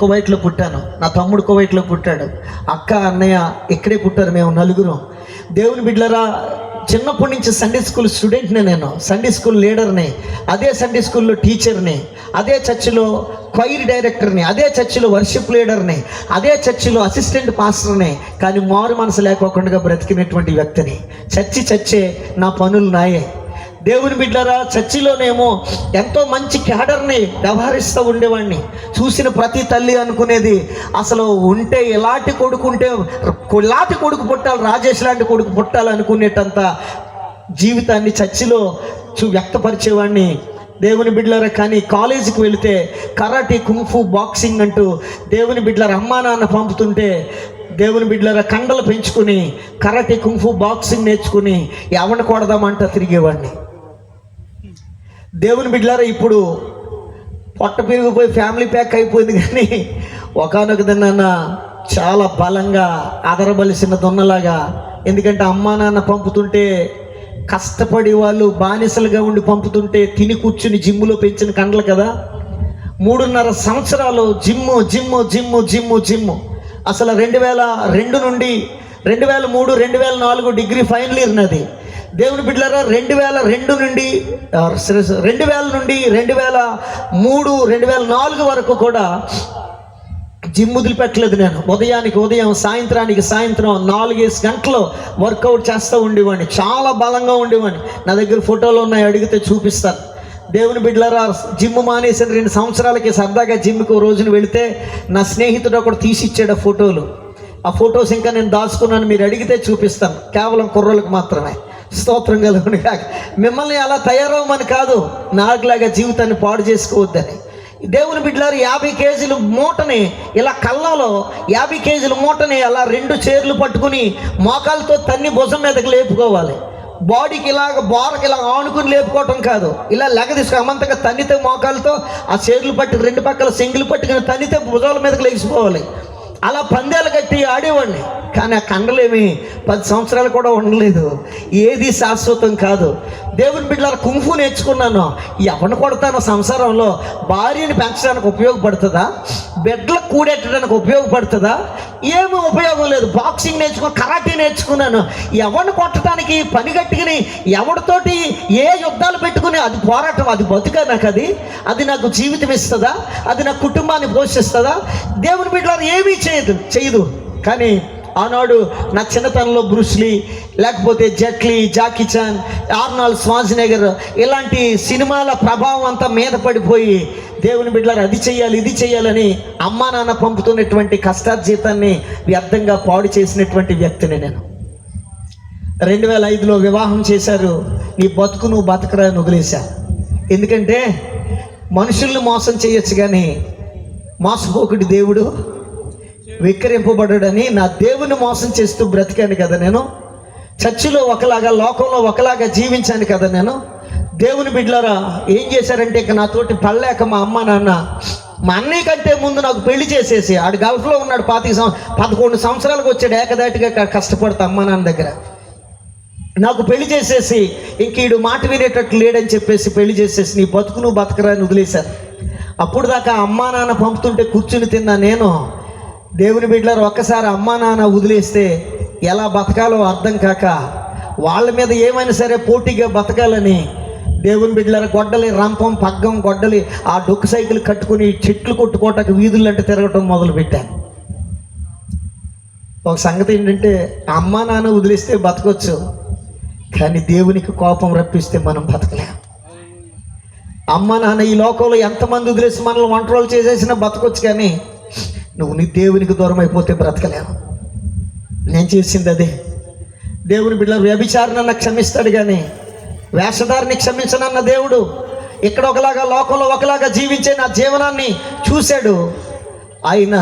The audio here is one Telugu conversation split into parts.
కువైట్లో పుట్టాను, నా తమ్ముడు కువైట్లో పుట్టాడు, అక్క అన్నయ్య ఇక్కడే పుట్టారు, మేము నలుగురం. దేవుని బిడ్డలారా, చిన్నప్పటి నుంచి సండే స్కూల్ స్టూడెంట్ని, నేను సండే స్కూల్ లీడర్ని, అదే సండే స్కూల్లో టీచర్ని, అదే చర్చిలో క్వైర్ డైరెక్టర్ని, అదే చర్చిలో వర్షిప్ లీడర్ని, అదే చర్చిలో అసిస్టెంట్ పాస్టర్ని. కానీ మారు మనసు లేకోకుండా బ్రతికినటువంటి వ్యక్తిని. చచ్చే నా పనులు నాయే. దేవుని బిడ్డలారా, చర్చిలోనేమో ఎంతో మంచి క్యాడర్ని వ్యవహరిస్తూ ఉండేవాడిని. చూసిన ప్రతి తల్లి అనుకునేది, అసలు ఉంటే ఎలాంటి కొడుకు ఉంటే ఎలాంటి కొడుకు పుట్టాలి, రాజేష్ లాంటి కొడుకు పుట్టాలి అనుకునేటంత జీవితాన్ని చర్చిలో వ్యక్తపరిచేవాడిని. దేవుని బిడ్డలారా, కానీ కాలేజీకి వెళితే కరాటే, కుంఫు, బాక్సింగ్ అంటూ దేవుని బిడ్డలారా అమ్మా నాన్న పంపుతుంటే, దేవుని బిడ్డలారా కండలు పెంచుకుని కరాటే, కుంఫు, బాక్సింగ్ నేర్చుకుని ఎవరిని కొడదామంట తిరిగేవాడిని. దేవుని బిడ్డలారా, ఇప్పుడు పొట్ట పెరిగిపోయి ఫ్యామిలీ ప్యాక్ అయిపోయింది. కానీ ఒకానొక దినాన్న చాలా బలంగా ఆదరబలిసిన దొన్నలాగా, ఎందుకంటే అమ్మా నాన్న పంపుతుంటే, కష్టపడి వాళ్ళు బానిసలుగా ఉండి పంపుతుంటే తిని కూర్చుని జిమ్ములో పెంచిన కండలు కదా. 3.5 సంవత్సరాలు జిమ్ము. అసలు 2002 నుండి 2003, 2004 డిగ్రీ ఫైనల్ ఇయర్ నాది. దేవుని బిడ్డలారా, 2002 నుండి 2004 వరకు కూడా జిమ్ వదిలిపెట్టలేదు నేను. ఉదయానికి ఉదయం, సాయంత్రానికి సాయంత్రం 4-5 గంటలు వర్కౌట్ చేస్తూ ఉండేవాడిని. చాలా బలంగా ఉండేవాడిని. నా దగ్గర ఫోటోలు ఉన్నాయి, అడిగితే చూపిస్తాను. దేవుని బిడ్డలారా, జిమ్ మానేసిన 2 సంవత్సరాలకి సరదాగా జిమ్కి ఓ రోజున వెళితే నా స్నేహితుడు ఒకడు తీసిచ్చాడు ఆ ఫోటోలు. ఆ ఫొటోస్ ఇంకా నేను దాచుకున్నాను, మీరు అడిగితే చూపిస్తాను. కేవలం కుర్రోళ్ళకి మాత్రమే. స్తోత్రం కలుగును కాక. మిమ్మల్ని అలా తయారవమని కాదు, నాకులాగా జీవితాన్ని పాడు చేసుకోవద్దని. దేవుని బిడ్డలారు, 50 కేజీల మూటని ఇలా కళ్ళంలో 50 కేజీల మూటని అలా 2 చేర్లు పట్టుకుని మోకాలతో తన్ని భుజం మీదకి లేపుకోవాలి. బాడీకి ఇలాగ బోరకి ఇలా ఆనుకుని లేపుకోవటం కాదు, ఇలా లెగ తీసుకు అమంతగా తన్నితే మోకాలతో ఆ చేర్లు పట్టి 2 పక్కల సెంగులు పట్టుకుని తన్నితే భుజాల మీదకి లేచిపోవాలి. అలా పందేలు కట్టి ఆడేవాడిని. కానీ ఆ కండలేమి 10 సంవత్సరాలు కూడా ఉండలేదు. ఏది శాశ్వతం కాదు. దేవుని బిడ్డలారా, కుంఫు నేర్చుకున్నాను. ఎవరిని కొడతాను సంసారంలో? భార్యని పెంచడానికి ఉపయోగపడుతుందా? బెడ్లకు కూడెట్టడానికి ఉపయోగపడుతుందా? ఏమీ ఉపయోగం లేదు. బాక్సింగ్ కరాటే నేర్చుకున్నాను. ఎవరిని కొట్టడానికి పని కట్టుకుని ఎవరితోటి ఏ యుద్ధాలు పెట్టుకుని అది పోరాటం, అది బతుకా నాకు? అది నాకు జీవితం ఇస్తుందా? అది నా కుటుంబాన్ని పోషిస్తుందా? దేవుని బిడ్డలారా, ఏమీ చేయదు. కానీ ఆనాడు నా చిన్నతనంలో బ్రూస్లీ, లేకపోతే జెట్లీ, జాకీ చాన్, ఆర్నాల్డ్ శ్వార్జ్నెగర్ ఇలాంటి సినిమాల ప్రభావం అంతా మీద పడిపోయి, దేవుని బిడ్డలారా అది చెయ్యాలి ఇది చెయ్యాలని అమ్మా నాన్న పంపుతున్నటువంటి కష్టార్జితాన్ని వ్యర్థంగా పాడు చేసినటువంటి వ్యక్తిని నేను. 2005లో వివాహం చేశారు. నీ బతుకు నువ్వు బతకరా అని వదిలేశాను. ఎందుకంటే మనుషుల్ని మోసం చేయొచ్చు, కానీ మోసపోకుడి దేవుడు విక్రయింపబడని నా దేవుని మోసం చేస్తూ బ్రతికాను కదా నేను. చర్చిలో ఒకలాగా, లోకంలో ఒకలాగా జీవించాను కదా నేను. దేవుని బిడ్డలారా, ఏం చేశారంటే, ఇక నాతోటి పడలేక మా అమ్మ నాన్న, మా అన్నయ్య కంటే ముందు నాకు పెళ్లి చేసేసి, ఆడు గల్ఫ్లో ఉన్నాడు, 11 సంవత్సరాలకు వచ్చాడు ఏకదాటిగా కష్టపడతా అమ్మ నాన్న దగ్గర. నాకు పెళ్లి చేసేసి ఇంక ఈడు మాట వినేటట్టు లేడని చెప్పేసి పెళ్లి చేసేసి నీ బతుకు నువ్వు బతకరా అని వదిలేశారు. అప్పుడు దాకా అమ్మా నాన్న పంపుతుంటే కూర్చుని తిన్నా నేను. దేవుని బిడ్డలారా, ఒక్కసారి అమ్మా నాన్న వదిలేస్తే ఎలా బతకాలో అర్థం కాక, వాళ్ళ మీద ఏమైనా సరే పోటీగా బతకాలని దేవుని బిడ్డలారా గొడ్డలి, రంపం, పగ్గం, గొడ్డలి, ఆ డొక్కు సైకిల్ కట్టుకుని చెట్లు కొట్టుకోవటానికి వీధులంటే తిరగటం మొదలుపెట్టాను. ఒక సంగతి ఏంటంటే, అమ్మా నాన్న వదిలేస్తే బతకొచ్చు, కానీ దేవునికి కోపం రప్పిస్తే మనం బతకలేం. అమ్మ నాన్న ఈ లోకంలో ఎంతమంది వదిలేసి మనల్ని వంటరోలు చేసేసినా బతకొచ్చు, కానీ నువ్వు నీ దేవునికి దూరం అయిపోతే బ్రతకలేవు. నేను చేసింది అదే. దేవుని బిడ్డలు, వ్యభిచారిని క్షమిస్తాడు, కానీ వేషధారిని క్షమించనన్న దేవుడు ఇక్కడ ఒకలాగా, లోకంలో ఒకలాగా జీవించే నా జీవనాన్ని చూశాడు. ఆయన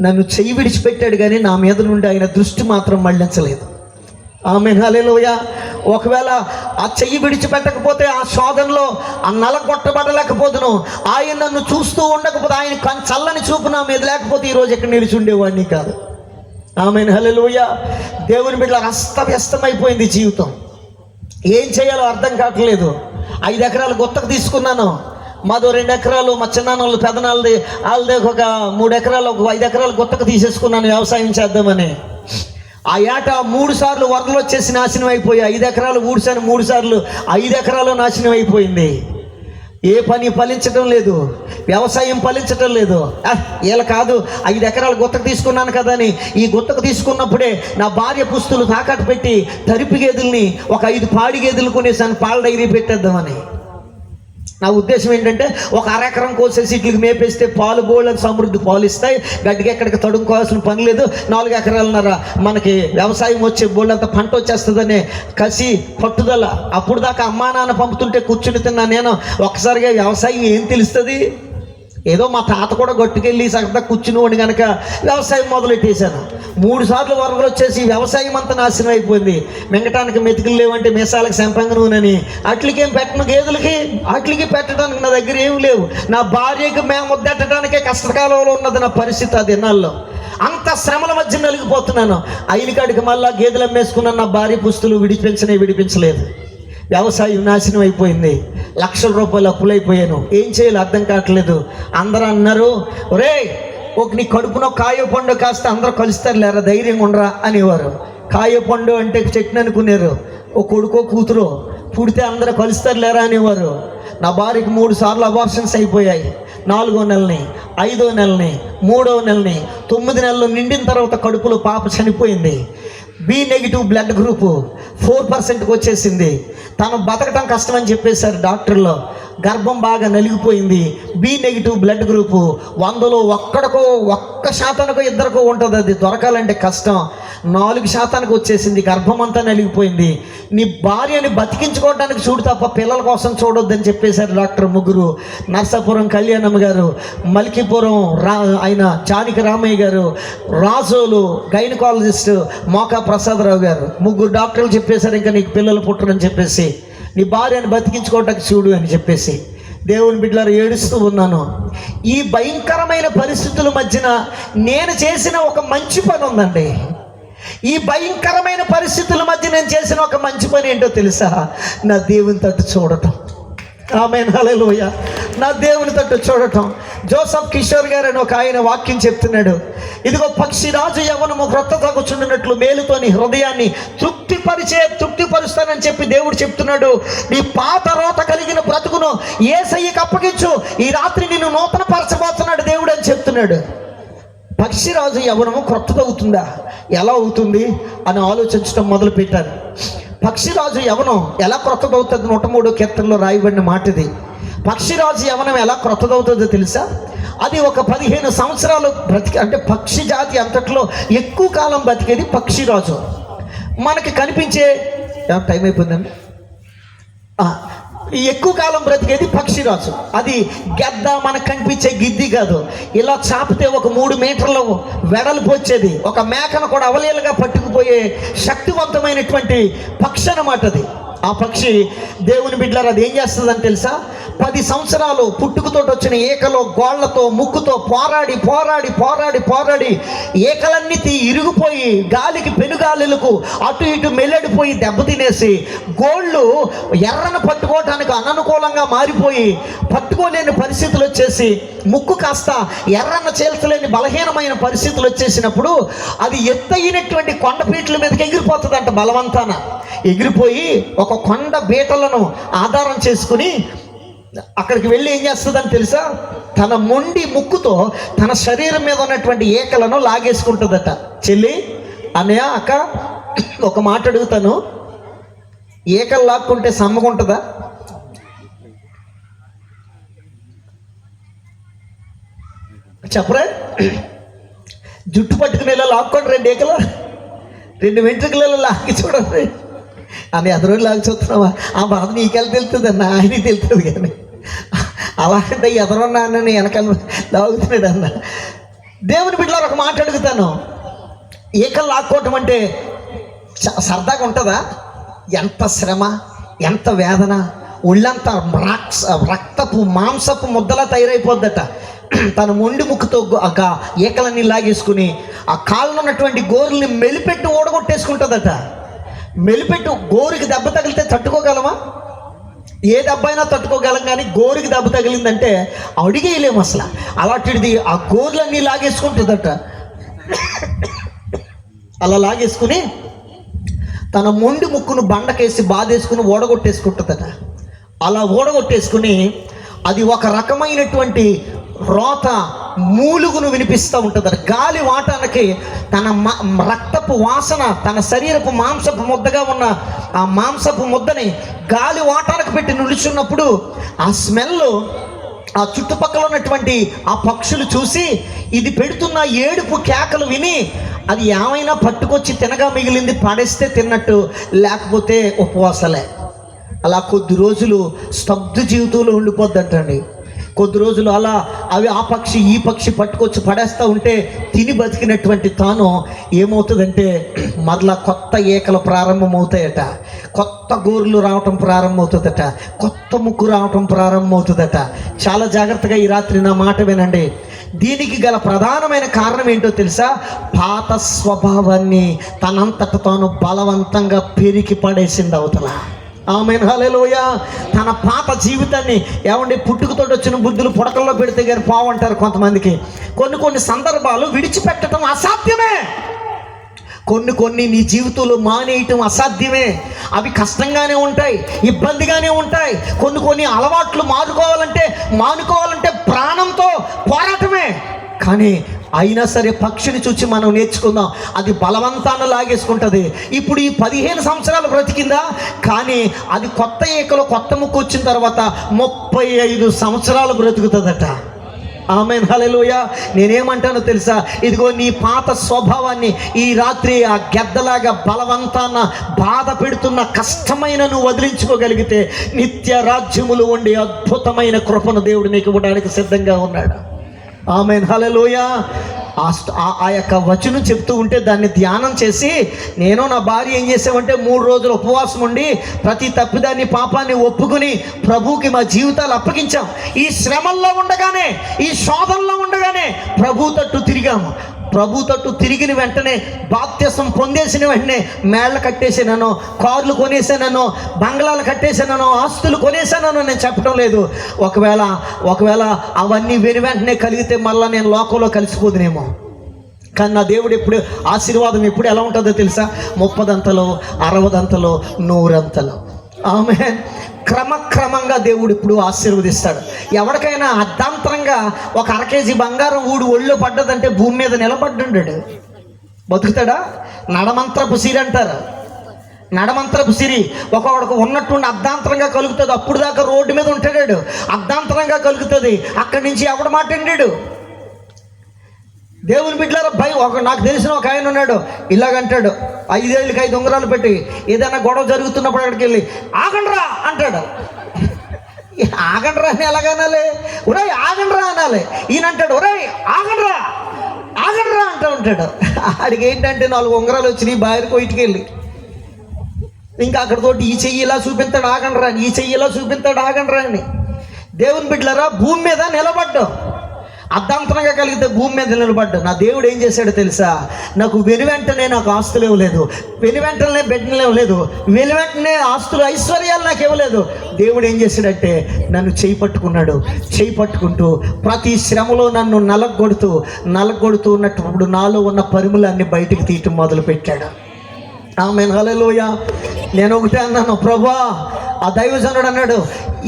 నన్ను చెయ్యి విడిచిపెట్టాడు, కానీ నా మీద నుండి ఆయన దృష్టి మాత్రం మళ్లించలేదు. ఆమేన్, హల్లెలూయా. ఒకవేళ ఆ చెయ్యి విడిచిపెట్టకపోతే, ఆ శోధనలో ఆ నలగొట్టబడలేకపోదును. ఆయన నన్ను చూస్తూ ఉండకపోతే, ఆయన చల్లని చూపు నా మీద లేకపోతే ఈరోజు ఎక్కడ నిలిచి ఉండేవాడిని కాదు. ఆమేన్, హల్లెలూయా. దేవుని బిడ్డల అస్తవ్యస్తమైపోయింది జీవితం. ఏం చేయాలో అర్థం కావట్లేదు. 5 ఎకరాలు గుత్తకు తీసుకున్నాను. మాదో 2 ఎకరాలు, మా చిన్నాన్నోళ్ళు పెదనాళ్ళది వాళ్ళది ఒక 3 ఎకరాలు, ఒక 5 ఎకరాలు గుత్తకు తీసేసుకున్నాను వ్యవసాయం చేద్దామని. ఆ ఏట 3 సార్లు వరదలు వచ్చేసి నాశనం అయిపోయాయి. 5 ఎకరాలు 3 సార్లు 5 ఎకరాలు నాశనం అయిపోయింది. ఏ పని ఫలించడం లేదు, వ్యవసాయం ఫలించడం లేదు. వీళ్ళ కాదు, 5 ఎకరాలు గుత్తకు తీసుకున్నాను కదా అని ఈ గుత్తకు తీసుకున్నప్పుడే నా భార్య పుస్తులు తాకట్టు పెట్టి తరిపి గేదెల్ని ఒక 5 పాడి గేదెలు కొనేసాను, పాల డైరీ పెట్టేద్దామని. నా ఉద్దేశం ఏంటంటే ఒక 1/2 ఎకరం కోసేసి ఇట్లకి మేపేస్తే పాలు బోళ్ళకి సమృద్ధి పాలు ఇస్తాయి, గడ్డికి ఎక్కడికి తడుముకోవాల్సిన పని లేదు. 4 ఎకరాలన్నర మనకి వ్యవసాయం వచ్చే బోళ్ళంత పంట వచ్చేస్తుందనే కసి పట్టుదల. అప్పుడు దాకా అమ్మా నాన్న పంపుతుంటే కూర్చుని తిన్నా నేను. ఒక్కసారిగా వ్యవసాయం ఏం తెలుస్తుంది? ఏదో మా తాత కూడా గట్టుకెళ్ళి సగదా కూర్చుని కనుక వ్యవసాయం మొదలెట్టేశాను. 3 సార్లు వరదలు వచ్చేసి వ్యవసాయం అంతా నాశనం అయిపోయింది. మింగటానికి మెతుకులు లేవంటే మీసాలకు సంపంగ నూనెని అట్లకేం పెట్టను, గేదెలకి అట్లకి పెట్టడానికి నా దగ్గర ఏమి లేవు. నా భార్యకి మేము ముద్దెట్టడానికే కష్టకాలంలో ఉన్నది నా పరిస్థితి. ఆ దినాల్లో అంత శ్రమల మధ్య నలిగిపోతున్నాను. అయిన కాడికి మళ్ళా గేదెలు అమ్మేసుకున్నాను. నా భార్య పుస్తులు విడిపించలేదు. వ్యవసాయం నాశనం అయిపోయింది. లక్షల రూపాయలు అప్పులైపోయాను. ఏం చేయాలి అర్థం కావట్లేదు. అందరూ అన్నారు, ఒరే ఒక నీ కడుపునో కాయ పండు కాస్త అందరూ కలుస్తారు లేరా, ధైర్యంగా ఉండరా అనేవారు. కాయ పండు అంటే చెట్టుని అనుకున్నారు. ఓ కొడుకో కూతురు పుడితే అందరూ కలుస్తారు లేరా అనేవారు. నా భార్యకి 3 సార్లు అబార్షన్స్ అయిపోయాయి. 4వ నెలని, 5వ నెలని, 3వ నెలని, 9 నెలలు నిండిన తర్వాత కడుపులో పాప చనిపోయింది. బి నెగిటివ్ బ్లడ్ గ్రూపు 4%కి వచ్చేసింది. తను బతకటం కష్టమని చెప్పేశారు డాక్టర్లో. గర్భం బాగా నలిగిపోయింది. బి నెగిటివ్ బ్లడ్ గ్రూపు 100లో 1%కో 2%కో ఉంటుంది. అది దొరకాలంటే కష్టం. 4% వచ్చేసింది. గర్భం అంతా నలిగిపోయింది. నీ భార్యని బతికించుకోవడానికి చూడు తప్ప పిల్లల కోసం చూడొద్దని చెప్పేశారు డాక్టర్. 3 నర్సాపురం కళ్యాణమ్మ గారు, మల్కీపురం ఆయన జానకి రామయ్య గారు, రాజోలు గైనకాలజిస్ట్ మోకా ప్రసాదరావు గారు, 3 డాక్టర్లు చెప్పేశారు ఇంకా నీకు పిల్లలు పుట్టరని చెప్పేసి, నీ భార్యని బతికించుకోవటానికి చూడు అని చెప్పేసి. దేవుని బిడ్డలారా ఏడుస్తూ ఉన్నాను. ఈ భయంకరమైన పరిస్థితుల మధ్యన నేను చేసిన ఒక మంచి పని ఉందండి. ఈ భయంకరమైన పరిస్థితుల మధ్య నేను చేసిన ఒక మంచి పని ఏంటో తెలుసా? నా దేవుని తట్టు చూడటం. ఆమేన్, హల్లెలూయా. నా దేవుని తట్టు చూడటం. జోసఫ్ కిషోర్ గారు అని ఒక ఆయన వాక్యం చెప్తున్నాడు. ఇదిగో పక్షిరాజు యవ్వనము క్రొత్త తాగుచున్నట్లు మేలుతోని హృదయాన్ని తృప్తిపరుస్తానని చెప్పి దేవుడు చెప్తున్నాడు. నీ పాత రోత కలిగిన బ్రతుకును యేసయ్యకి అప్పగించు, ఈ రాత్రి నిన్ను నూతన పరచబోతున్నాడు దేవుడు అని చెప్తున్నాడు. పక్షిరాజు యవ్వనము క్రొత్తది అవుతుందా? ఎలా అవుతుంది అని ఆలోచించడం మొదలుపెట్టాను. పక్షిరాజు యవ్వనం ఎలా క్రొత్తదవుతుంది? 103వ కీర్తనలో రాయబడిన మాట ఇది. పక్షిరాజు యవ్వనం ఎలా క్రొత్తదవుతుందో తెలుసా? అది ఒక 15 సంవత్సరాలు అంటే పక్షి జాతి అంతట్లో ఎక్కువ కాలం బతికేది పక్షిరాజు. మనకి కనిపించే టైం అయిపోయిందండి. ఎక్కువ కాలం బ్రతికేది పక్షిరాజు. అది గద్ద మనకు కనిపించే గిద్ది కాదు. ఇలా చాపితే ఒక 3 మీటర్ల వెడల్పు వచ్చేది. ఒక మేకను కూడా అవలీలగా పట్టుకుపోయే శక్తివంతమైనటువంటి పక్షి అన్నమాట అది. ఆ పక్షి దేవుని బిడ్డలారా అది ఏం చేస్తుందని తెలుసా? 10 సంవత్సరాలు పుట్టుకతోటి వచ్చిన ఏకలో గోళ్లతో ముక్కుతో పోరాడి పోరాడి పోరాడి పోరాడి ఏకలన్నీ ఇరిగిపోయి గాలికి పెనుగాలులకు అటు ఇటు మెల్లడిపోయి దెబ్బతినేసి గోళ్ళు ఎర్రను పట్టుకోవటానికి అననుకూలంగా మారిపోయి పట్టుకోలేని పరిస్థితులు వచ్చేసి ముక్కు కాస్త ఎర్రన్న చేల్చలేని బలహీనమైన పరిస్థితులు వచ్చేసినప్పుడు అది ఎత్తైనటువంటి కొండపీటల మీదకి ఎగిరిపోతుందంట. బలవంతాన ఎగిరిపోయి ఒక కొండ బీటలను ఆధారం చేసుకుని అక్కడికి వెళ్ళి ఏం చేస్తుందని తెలుసా? తన మొండి ముక్కుతో తన శరీరం మీద ఉన్నటువంటి ఏకలను లాగేసుకుంటుందట. చెల్లి, అన్నయ్య, అక్క, ఒక మాట అడుగుతాను, ఏకలు లాక్కుంటే సమ్మగుంటుందా? చెప్పరా? జుట్టు పట్టుకుని ఇలా లాక్కోండి 2 ఏకలు, 2 వెంట్రుకలలో లాగి చూడండి అని ఎదరోజు లాగి చూస్తున్నావా? ఆ బాధ నీకెళ్ళి తెలుస్తుంది అన్న, ఆయనకి తెలుస్తుంది. కానీ అలాంటి ఎదరున్నా అన్న వెనకాల లాగుతున్నాడు అన్న. దేవుని బిడ్డలారా ఒక మాట అడుగుతాను, ఏకలు లాక్కోవటం అంటే సరదాగా ఉంటుందా? ఎంత శ్రమ, ఎంత వేదన, ఒళ్ళంతా రక్తపు మాంసపు ముద్దలా తయారైపోద్దట. తన మొండి ముక్కుతో ఏకలన్నీ లాగేసుకుని ఆ కాళ్ళలో ఉన్నటువంటి గోరుల్ని మెలిపెట్టి ఓడగొట్టేసుకుంటుందట. మెలిపెట్టు గోరుకి దెబ్బ తగిలితే తట్టుకోగలమా? ఏ దెబ్బ అయినా తట్టుకోగలం, కానీ గోరుకి దెబ్బ తగిలిందంటే అడిగేయలేము అసలు. అలాంటిది ఆ గోర్లన్నీ లాగేసుకుంటుందట. అలా లాగేసుకుని తన మొండి ముక్కును బండకేసి బాధేసుకుని ఓడగొట్టేసుకుంటుందట. అలా ఓడగొట్టేసుకుని అది ఒక రకమైనటువంటి రోత మూలుగును వినిపిస్తూ ఉంటుందట. గాలి వాటానికి తన రక్తపు వాసన, తన శరీరపు మాంసపు ముద్దగా ఉన్న ఆ మాంసపు ముద్దని గాలి వాటానికి పెట్టి నిలుచున్నప్పుడు ఆ స్మెల్ ఆ చుట్టుపక్కల ఉన్నటువంటి ఆ పక్షులు చూసి ఇది పెడుతున్న ఏడుపు కేకలు విని అది ఏమైనా పట్టుకొచ్చి తినగా మిగిలింది పడేస్తే తిన్నట్టు, లేకపోతే ఉపవాసలే. అలా కొద్ది రోజులు స్తబ్ద జీవితంలో ఉండిపోద్దంటండి. కొద్ది రోజులు అలా అవి ఆ పక్షి ఈ పక్షి పట్టుకొచ్చి పడేస్తూ ఉంటే తిని బతికినటువంటి తాను ఏమవుతుందంటే మరలా కొత్త ఏకలు ప్రారంభమవుతాయట, కొత్త గోర్లు రావటం ప్రారంభమవుతుందట, కొత్త ముక్కు రావటం ప్రారంభమవుతుందట. చాలా జాగ్రత్తగా ఈ రాత్రి నా మాట వినండి. దీనికి గల ప్రధానమైన కారణం ఏంటో తెలుసా? పాత స్వభావాన్ని తనంతట తాను బలవంతంగా పెరికి పడేసింది అవతల. ఆమేన్, హల్లెలూయా. తన పాత జీవితాన్ని ఏమండి పుట్టుకతోటి వచ్చిన బుద్ధులు పుడకల్లో పెడితే కానీ పోవంటారు కొంతమందికి. కొన్ని సందర్భాలు విడిచిపెట్టడం అసాధ్యమే. కొన్ని నీ జీవితంలో మానేయటం అసాధ్యమే. అవి కష్టంగానే ఉంటాయి, ఇబ్బందిగానే ఉంటాయి. కొన్ని అలవాట్లు మానుకోవాలంటే ప్రాణంతో పోరాటమే. కానీ అయినా సరే పక్షిని చూసి మనం నేర్చుకుందాం. అది బలవంతాన్ని లాగేసుకుంటుంది. ఇప్పుడు ఈ 15 సంవత్సరాలు బ్రతికిందా, కానీ అది కొత్త ఏకలో కొత్త ముక్కు వచ్చిన తర్వాత 35 సంవత్సరాలు బ్రతుకుతుందట. ఆమేన్, హల్లెలూయా. నేనేమంటానో తెలుసా? ఇదిగో నీ పాత స్వభావాన్ని ఈ రాత్రి ఆ గెద్దలాగా బలవంతాన బాధ పెడుతున్న కష్టమైన నువ్వు వదిలించుకోగలిగితే నిత్య రాజ్యములు ఉండి అద్భుతమైన కృపను దేవుడు నీకు ఇవ్వడానికి సిద్ధంగా ఉన్నాడు. ఆమేన్, హల్లెలూయా. ఆ యొక్క వచనం చెప్తూ ఉంటే దాన్ని ధ్యానం చేసి నేను నా భార్య ఏం చేసామంటే 3 రోజులు ఉపవాసం ఉండి ప్రతి తప్పిదాన్ని పాపాన్ని ఒప్పుకుని ప్రభువుకి మా జీవితాలు అప్పగించాం. ఈ శ్రమల్లో ఉండగానే, ఈ శోధనలో ఉండగానే ప్రభు తట్టు తిరిగాము. ప్రభు తట్టు తిరిగిన వెంటనే బాప్త్యసం పొందేసిన వెంటనే మేళ్ళ కట్టేసానో, కార్లు కొనేసానో, బంగ్లాలు కట్టేసానో, ఆస్తులు కొనేసానో నేను చెప్పడం లేదు. ఒకవేళ అవన్నీ విని వెంటనే కలిగితే మళ్ళీ నేను లోకంలో కలిసిపోదునేమో. కానీ నా దేవుడు ఎప్పుడు ఆశీర్వాదం ఎప్పుడు ఎలా ఉంటుందో తెలుసా? 30 అంతలో, 60 అంతలో, 100 అంతలో. ఆమేన్. క్రమక్రమంగా దేవుడు ఇప్పుడు ఆశీర్వదిస్తాడు. ఎవరికైనా అర్ధాంతరంగా ఒక 1/2 కేజీ బంగారం ఒళ్ళో పడ్డదంటే భూమి మీద నిలబడ్డాడు, బతుకుతాడా? నడమంత్రపు సిరి అంటారు. నడమంత్రపు సిరి ఒకడికి ఉన్నట్టుండి అర్ధాంతరంగా కలుగుతుంది. అప్పుడు దాకా రోడ్డు మీద ఉంటాడు, అర్ధాంతరంగా కలుగుతుంది. అక్కడి నుంచి ఎవడు మాట్లాడాడు? దేవుని బిడ్డలారా, నాకు తెలిసిన ఒక ఆయన ఉన్నాడు, ఇలాగంటాడు. 5 ఏళ్ళకి 5 ఉంగరాలు పెట్టి ఏదైనా గొడవ జరుగుతున్నప్పుడు అక్కడికి వెళ్ళి ఆగండ్రా అంటాడు. ఆగండ్రా అని ఎలాగనాలి? ఒరేయ్ ఆగండ్రా అనాలి. ఈయన అంటాడు ఒరేయ్ ఆగండ్రా అంటూ ఉంటాడు. ఆడికి ఏంటంటే 4 ఉంగరాలు వచ్చినాయి భార్యకు ఇటుకెళ్ళి. ఇంకా అక్కడితోటి ఈ చెయ్యి ఇలా చూపిస్తాడు ఆగండ్రా అని, ఈ చెయ్యి ఇలా చూపిస్తాడు ఆగండ్రా అని. దేవుని బిడ్డలారా, భూమి మీద నిలబడ్డాం. అర్ధాంతరంగా కలిగితే భూమి మీద నిలబడ్డా. నా దేవుడు ఏం చేశాడో తెలుసా? నాకు వెనువెంటనే నాకు ఆస్తులు ఇవ్వలేదు, వెనువెంటనే బిడ్డలు ఇవ్వలేదు, వెనువెంటనే ఆస్తులు ఐశ్వర్యాలు నాకు ఇవ్వలేదు. దేవుడు ఏం చేశాడంటే నన్ను చేయి పట్టుకున్నాడు. చేయి పట్టుకుంటూ ప్రతి శ్రమలో నన్ను నలగొడుతూ ఉన్నప్పుడు నాలో ఉన్న పరిమళాన్ని బయటికి తీయటం మొదలుపెట్టాడు. ఆమేన్, హల్లెలూయా. నేను ఒకటే అన్నాను, ప్రభువా, ఆ దైవజనుడు అన్నాడు,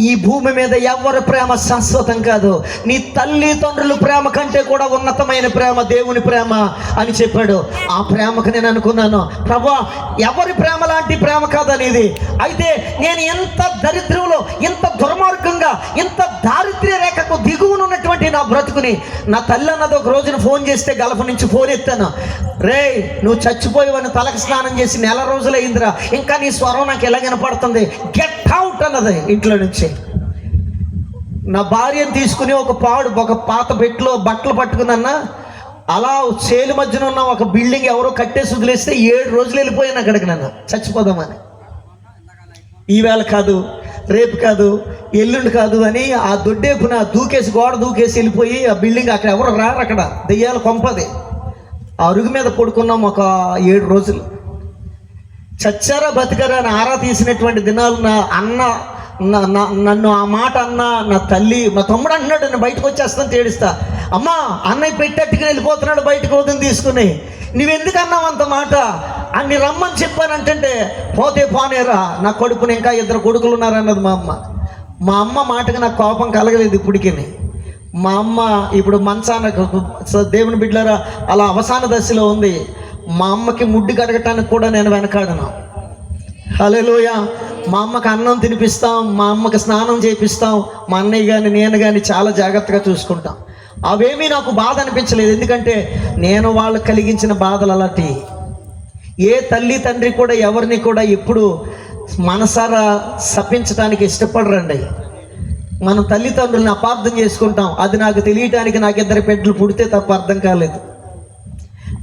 ఈ భూమి మీద ఎవరి ప్రేమ శాశ్వతం కాదు, నీ తల్లిదండ్రుల ప్రేమ కంటే కూడా ఉన్నతమైన ప్రేమ దేవుని ప్రేమ అని చెప్పాడు. ఆ ప్రేమకు నేను అనుకున్నాను, ప్రభువా, ఎవరి ప్రేమ లాంటి ప్రేమ కాదనేది. అయితే నేను ఎంత దరిద్రంలో, ఇంత దుర్మార్గంగా, ఇంత దారిద్ర్య రేఖకు దిగువనున్నటువంటి నా బ్రతుకుని నా తల్లి అన్నది ఒక రోజున ఫోన్ చేస్తే గల్ఫ్ నుంచి ఫోన్ ఎత్తాను. రే, నువ్వు చచ్చిపోయేవని తలకు స్నానం చేసి 4 రోజులైందిరా, ఇంకా నీ స్వరం నాకు ఎలా వినపడుతుంది, గెట్ అవుట్ అన్నది ఇంట్లో నుంచి. నా భార్యను తీసుకుని ఒక పాత పెట్టిలో బట్టలు పట్టుకున్నా, అలా చేలు మధ్యన ఉన్న ఒక బిల్డింగ్ ఎవరో కట్టేసి వదిలేస్తే 7 రోజులు వెళ్ళిపోయాను అక్కడికి, నన్ను చచ్చిపోదామని. ఈవేళ కాదు, రేపు కాదు, ఎల్లుండి కాదు అని ఆ దొడ్డేపున గోడ దూకేసి వెళ్ళిపోయి ఆ బిల్డింగ్ అక్కడ ఎవరు రారు, అక్కడ దెయ్యాల కొంపది. ఆ అరుగు మీద పడుకున్నాం ఒక 7 రోజులు. చచ్చారా బతికారా అని ఆరా తీసినటువంటి దినాలు నా అన్న నన్ను ఆ మాట అన్నా నా తల్లి, మా తమ్ముడు అంటున్నాడు నేను బయటకు వచ్చేస్తాను తేడుస్తా, అమ్మా అన్నయ్య పెట్టట్టుకుని వెళ్ళిపోతున్నాడు బయటకు వదిలి తీసుకుని, నువ్వెందుకు అన్నావు అంత మాట, అన్ని రమ్మని చెప్పానంటే పోతే పోనేరా, నా కొడుకుని ఇంకా 2 కొడుకులు ఉన్నారన్నది మా అమ్మ. మా అమ్మ మాటకి నాకు కోపం కలగలేదు ఇప్పటికీ. మా అమ్మ ఇప్పుడు మంచాన దేవుని బిడ్డలారా అలా అవసాన దశలో ఉంది. మా అమ్మకి ముడ్డు కడగటానికి కూడా నేను వెనకాడను. హల్లెలూయా. మా అమ్మకి అన్నం తినిపిస్తాం, మా అమ్మకి స్నానం చేపిస్తాం, మా అన్నయ్య కానీ నేను కానీ చాలా జాగ్రత్తగా చూసుకుంటాం. అవేమీ నాకు బాధ అనిపించలేదు, ఎందుకంటే నేను వాళ్ళకి కలిగించిన బాధలు అలాంటి. ఏ తల్లి తండ్రి కూడా ఎవరిని కూడా ఎప్పుడు మనసారా శపించడానికి ఇష్టపడరండి. మనం తల్లిదండ్రులను అపార్థం చేసుకుంటాం. అది నాకు తెలియటానికి నాకు 2 బిడ్డలు పుడితే తప్ప అర్థం కాలేదు.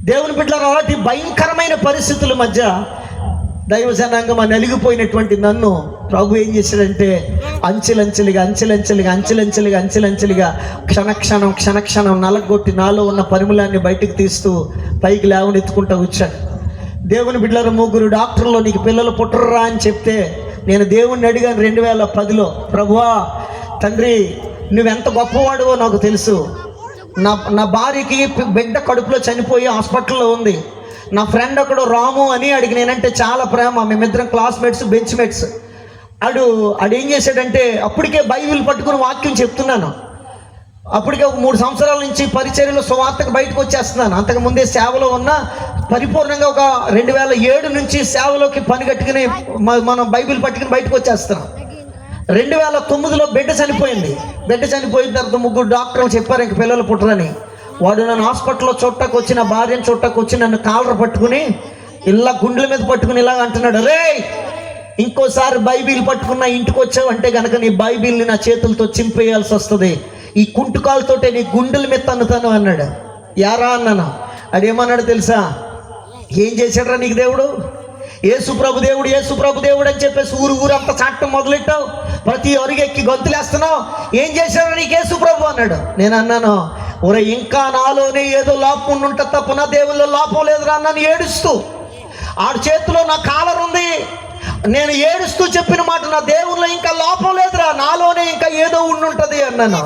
దేవుని బిడ్డలు అలాంటి భయంకరమైన పరిస్థితుల మధ్య దైవ జనాంగం నలిగిపోయినటువంటి నన్ను ప్రభు ఏం చేశాడంటే అంచెలంచెలుగా క్షణక్షణం నలగొట్టి నాలో ఉన్న పరిమళాన్ని బయటకు తీస్తూ పైకి లేవనెత్తుకుంటూ వచ్చాడు. దేవుని బిడ్డల 3 డాక్టర్లు నీకు పిల్లలు పుట్టరురా అని చెప్తే నేను దేవుణ్ణి అడిగాను 2010లో, ప్రభువా తండ్రి నువ్వెంత గొప్పవాడువో నాకు తెలుసు, నా భార్యకి బిడ్డ కడుపులో చనిపోయి హాస్పిటల్లో ఉంది. నా ఫ్రెండ్ ఒకడు రాము అని అడిగి నేనంటే చాలా ప్రేమ, మేమిద్దరం క్లాస్మేట్స్ బెంచ్మేట్స్. ఆడేం చేశాడంటే అప్పటికే బైబిల్ పట్టుకుని వాక్యం చెప్తున్నాను. అప్పటికే ఒక 3 సంవత్సరాల నుంచి పరిచర్యలో సువార్తకు బయటకు వచ్చేస్తున్నాను. అంతకుముందే సేవలో ఉన్న పరిపూర్ణంగా ఒక 2007 నుంచి సేవలోకి పని కట్టుకుని మనం బైబిల్ పట్టుకుని బయటకు వచ్చేస్తున్నాం. 2009లో బిడ్డ చనిపోయింది. బిడ్డ చనిపోయిన తర్వాత 3 డాక్టర్లు చెప్పారు ఇంక పిల్లలు పుట్టరని. వాడు నన్ను హాస్పిటల్లో చుట్టకు వచ్చి, నా భార్యను చుట్టకు వచ్చి నన్ను కాలర్ పట్టుకుని ఇలా గుండెల మీద పట్టుకుని ఇలా అంటున్నాడు, రే ఇంకోసారి బైబిల్ పట్టుకున్న ఇంటికి వచ్చావంటే కనుక నీ బైబిల్ని నా చేతులతో చింపేయాల్సి వస్తుంది, ఈ కుంటుకాలతోటే నీ గుండెల మీద తన్నుతాను అన్నాడు. యారా అన్నాను. అదేమన్నాడు తెలుసా, ఏం చేశాడరా నీకు దేవుడు, యేసు ప్రభు దేవుడు అని చెప్పేసి ఊరంతా చాటం మొదలెట్టావు, ప్రతి అరుగెక్కి గొంతులేస్తున్నావు, ఏం చేశాడో నీకు యేసు ప్రభు అన్నాడు. నేను అన్నాను, ఒరే ఇంకా నాలోనే ఏదో లోపం ఉంటుంది తప్ప నా దేవుల్లో లోపం లేదురా అన్నాను ఏడుస్తూ. ఆడి చేతిలో నా కాలర్ ఉంది, నేను ఏడుస్తూ చెప్పిన మాట, నా దేవుల్లో ఇంకా లోపం లేదురా, నాలోనే ఇంకా ఏదో ఉండుంటుంది అన్నాను.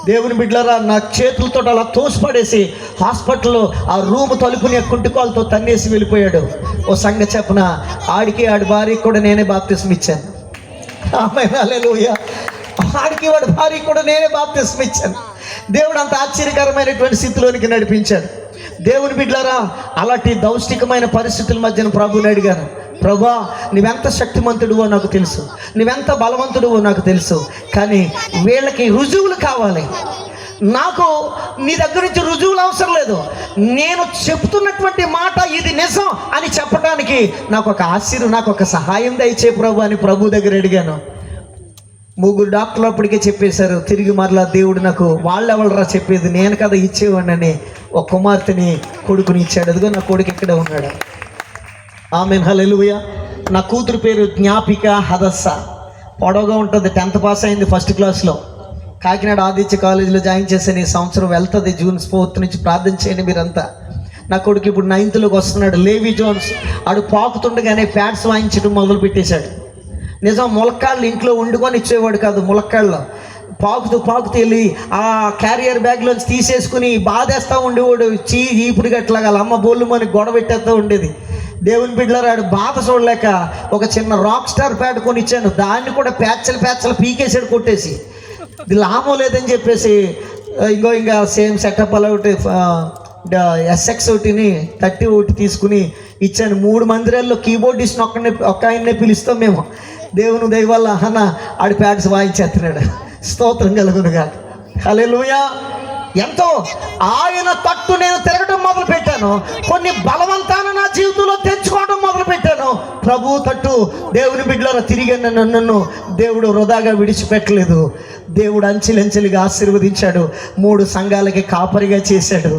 దేవుని బిడ్డలారా నా చేతులతో అలా తోసిపడేసి హాస్పిటల్లో ఆ రూమ్ తలుపుని కుంటుకాలతో తన్నేసి వెళ్ళిపోయాడు. ఓ సంగతి చెప్పన, ఆడికి ఆడి భార్యకి కూడా నేనే బాప్తిస్మ ఇచ్చాను. ఆమేన్, హల్లెలూయా. ఆడికి వాడి భార్యకి కూడా నేనే బాప్తిస్మ ఇచ్చాను. దేవుడు అంత ఆశ్చర్యకరమైనటువంటి స్థితిలోనికి నడిపించాడు. దేవుని బిడ్డలారా అలాంటి దౌష్టికమైన పరిస్థితుల మధ్యన ప్రభుని అడిగాను, ప్రభా నువ్వెంత శక్తిమంతుడువో నాకు తెలుసు, నువ్వెంత బలవంతుడువో నాకు తెలుసు, కానీ వీళ్ళకి రుజువులు కావాలి. నాకు నీ దగ్గర నుంచి రుజువులు అవసరం లేదు, నేను చెప్తున్నటువంటి మాట ఇది నిజం అని చెప్పడానికి నాకు ఒక సహాయం దయచే ప్రభు అని ప్రభు దగ్గర అడిగాను. 3 డాక్టర్లు అప్పటికే చెప్పేశారు. తిరిగి మరలా దేవుడు నాకు వాళ్ళెవడరా చెప్పేది, నేను కదా ఇచ్చేవాడిని, ఒక కుమార్తెని కొడుకుని ఇచ్చాడు. అదిగో నా కొడుకు ఇక్కడే ఉన్నాడు. ఆమేన్, హల్లెలూయా. నా కూతురు పేరు జ్ఞాపిక హదస్స. పొడవుగా ఉంటుంది, 10th పాస్ అయింది, 1st క్లాస్లో. కాకినాడ ఆదిత్య కాలేజీలో జాయిన్ చేశాను. ఈ సంవత్సరం వెళ్తుంది, June 4th నుంచి. ప్రార్థన చేయండి మీరంతా. నా కొడుకు ఇప్పుడు 9thలోకి వస్తున్నాడు. లేవి జోన్స్ ఆడు పాకుతుండగానే ప్యాడ్స్ వాయించడం మొదలు పెట్టేశాడు. నిజం, ములక్కాళ్ళు ఇంట్లో వండుకొని ఇచ్చేవాడు కాదు, ములక్కాళ్ళు పాకుతూ వెళ్ళి ఆ క్యారియర్ బ్యాగ్లోంచి తీసేసుకుని బాధేస్తూ ఉండేవాడు. ఇప్పుడు గట్లాగా అమ్మ బోళ్ళు అని గొడవ పెట్టేస్తూ ఉండేది. దేవుని బిడ్డలారా బాధ చూడలేక ఒక చిన్న రాక్ స్టార్ ప్యాడ్ కొని ఇచ్చాను. దాన్ని కూడా ప్యాచలు పీకేసాడు కొట్టేసి. ఇది లాభం లేదని చెప్పేసి ఇంకా సేమ్ సెటప్ అలా ఒకటి SX ఒకటిని 30 ఒకటి తీసుకుని ఇచ్చాను. 3 మందిరాల్లో కీబోర్డిస్ట్ ఒక్క ఆయన్నే పిలుస్తాం మేము. దేవుని దయ వల్ల అన్న ఆడి ప్యాడ్స్ వాయించేస్తున్నాడు. స్తోత్రం కలుగునుగా. హల్లెలూయా. ఎంతో ఆయన తట్టు నేను తిరగడం మొదలు పెట్టాను. కొన్ని బలవంతాన నా జీవితంలో తెచ్చుకోవడం మొదలు పెట్టాను. ప్రభు తట్టు దేవుని బిడ్డలారా తిరిగాను. నన్ను దేవుడు వృధాగా విడిచిపెట్టలేదు. దేవుడు అంచెలంచెలుగా ఆశీర్వదించాడు. 3 సంఘాలకి కాపరిగా చేశాడు.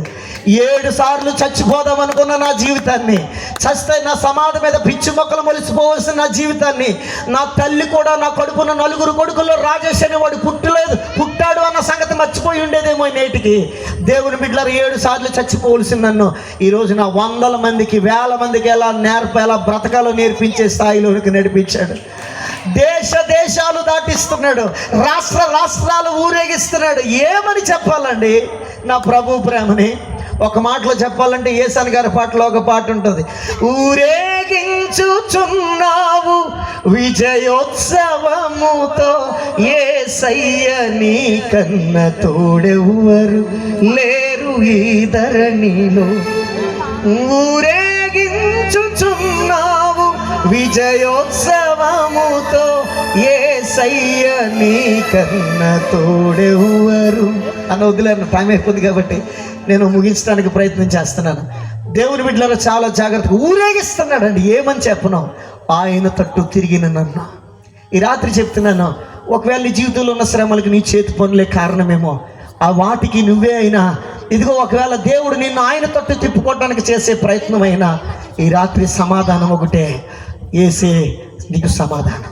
7 సార్లు చచ్చిపోదాం అనుకున్న నా జీవితాన్ని, చస్తే నా సమాధి మీద పిచ్చి మొక్కలు మొలిసిపోవలసిన నా జీవితాన్ని, నా తల్లి కూడా నా కడుపున 4 కొడుకుల్లో రాజేష్ అని వాడు పుట్టాడు అన్న సంగతి మర్చిపోయి ఉండేదేమో నేటికి. దేవుని బిడ్డలారా 7 సార్లు చచ్చిపోవలసిన నన్ను ఈరోజు నా 100 మందికి 1000 మందికి ఎలా బ్రతకాలో నేర్పించే స్థాయిలోనికి నడిపించాడు. దేశ దేశాలు దాటిస్తున్నాడు, రాష్ట్ర రాష్ట్రాలు ఊరేగిస్తున్నాడు. ఏమని చెప్పాలండి నా ప్రభు ప్రేమని? ఒక మాటలో చెప్పాలంటే యేసన్ గారి పాటలో ఒక పాట ఉంటుంది, ఊరేగించుచున్నావు విజయోత్సవముతో యేసయ్య నీ కన్న తోడెవ్వరు లేరు ఈ ధరణిలో. ఊరేగించుచున్నావు విజయోత్సవముతో యేసయ్య నీ కన్న తోడెవ్వరు అని వదిలేను. టైం అయిపోయింది కాబట్టి నేను ముగించడానికి ప్రయత్నం చేస్తున్నాను. దేవుని బిడ్డలను చాలా జాగ్రత్తగా ఊరేగిస్తున్నాడండి. ఏమని చెప్పను? ఆయన తట్టు తిరిగిన నన్ను. ఈ రాత్రి చెప్తున్నాను, ఒకవేళ నీ జీవితంలో ఉన్న శ్రమలకు నీ చేతి పనులే కారణమేమో, ఆ వాటికి నువ్వే అయినా, ఇదిగో ఒకవేళ దేవుడు నిన్ను ఆయన తట్టు తిప్పుకోవడానికి చేసే ప్రయత్నం అయినా, ఈ రాత్రి సమాధానం ఒకటే, యేసే నీకు సమాధానం.